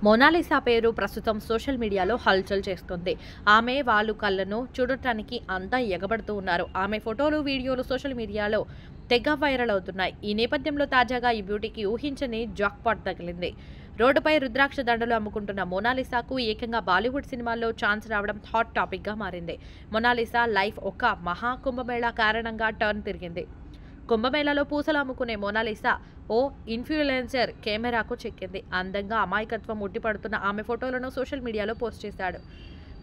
Mona Lisa పేరు ప్రస్తుతం social మీడియాలో హల్చల్ చేస్తుంది. ఆమె వాళ్ళు కళ్ళను చూడటానికి అంతా ఎగబడుతూ ఉన్నారు. ఆమె ఫోటోలు, వీడియోలు సోషల్ మీడియాలో తెగ వైరల్ అవుతున్నాయి. ఈ నేపథ్యంలో తాజాగా ఈ బ్యూటీకి ఊహించని జాక్పాట్ తగిలింది. రోడ్డుపై రుద్రాక్ష దండలు అమ్ముకుంటున్న మోనాలిసాకు ఏకంగా బాలీవుడ్ సినిమాల్లో ఛాన్స్ రావడం హాట్ టాపిక్గా మారింది. మోనాలిసా లైఫ్ ఒక మహా కుంభమేళా కారణంగా టర్న్ తిరిగింది. కుంభమేళాలో పూసలు అమ్ముకునే మోనాలిసా ఓ ఇన్ఫ్లుయెన్సర్ కెమెరాకు చెక్కింది. అందంగా అమాయకత్వం ఉట్టిపడుతున్న ఆమె ఫోటోలను సోషల్ మీడియాలో పోస్ట్ చేశాడు.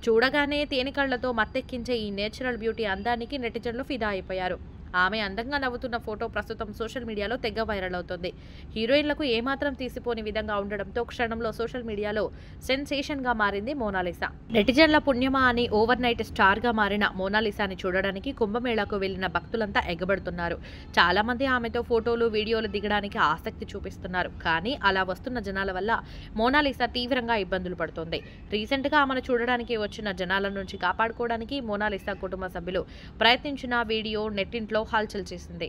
చూడగానే తేనెకళ్లతో మత్తెక్కించే ఈ నేచురల్ బ్యూటీ అందానికి నెటిజన్లు ఫిదా అయిపోయారు. ఆమె అందంగా నవ్వుతున్న ఫోటో ప్రస్తుతం సోషల్ మీడియాలో తెగ వైరల్ అవుతుంది. హీరోయిన్లకు ఏమాత్రం తీసిపోని విధంగా ఉండడంతో క్షణంలో సోషల్ మీడియాలో సెన్సేషన్గా మారింది మోనాలిసా. నెటిజన్ల పుణ్యమా అని ఓవర్ నైట్ స్టార్గా మారిన మోనాలిసాని చూడడానికి కుంభమేళాకు వెళ్లిన భక్తులంతా ఎగబడుతున్నారు. చాలా మంది ఆమెతో ఫోటోలు, వీడియోలు దిగడానికి ఆసక్తి చూపిస్తున్నారు. కానీ అలా వస్తున్న జనాల వల్ల మోనాలిసా తీవ్రంగా ఇబ్బందులు పడుతోంది. రీసెంట్గా ఆమెను చూడడానికి వచ్చిన జనాల నుంచి కాపాడుకోవడానికి మోనాలిసా కుటుంబ సభ్యులు ప్రయత్నించిన వీడియో నెట్టింట్లో హల్చల్ చేసింది.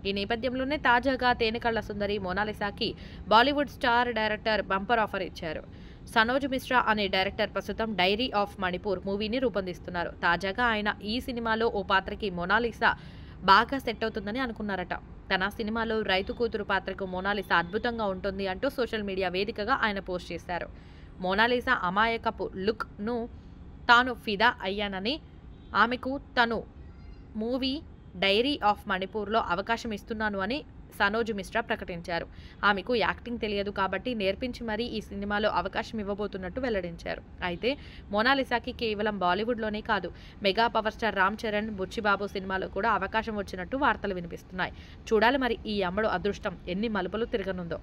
ఈ నేపథ్యంలోనే తాజాగా తేనెకళ్ల సుందరి మోనాలిసాకి Bollywood star director bumper offer ఇచ్చారు. సనోజ్ మిశ్రా అనే డైరెక్టర్ ప్రస్తుతం డైరీ ఆఫ్ మణిపూర్ మూవీని రూపొందిస్తున్నారు. తాజాగా ఆయన ఈ సినిమాలో ఓ పాత్రకి మోనాలిసా బాగా సెట్ అవుతుందని అనుకున్నారట. తన సినిమాలో రైతు కూతురు పాత్రకు మోనాలిసా అద్భుతంగా ఉంటుంది అంటూ సోషల్ మీడియా వేదికగా ఆయన పోస్ట్ చేశారు. మోనాలిసా అమాయకపు లుక్ను తాను ఫిదా అయ్యానని, ఆమెకు తను మూవీ డైరీ ఆఫ్ మణిపూర్లో అవకాశం ఇస్తున్నాను అని సనోజ్ మిశ్రా ప్రకటించారు. ఆమెకు యాక్టింగ్ తెలియదు కాబట్టి నేర్పించి మరీ ఈ సినిమాలో అవకాశం ఇవ్వబోతున్నట్టు వెల్లడించారు. అయితే మోనాలిసాకి కేవలం బాలీవుడ్లోనే కాదు, mega power star Ram Charan, Buchibabu సినిమాలో కూడా అవకాశం వచ్చినట్టు వార్తలు వినిపిస్తున్నాయి. చూడాలి మరి ఈ అమ్మడు అదృష్టం ఎన్ని మలుపులు తిరగనుందో.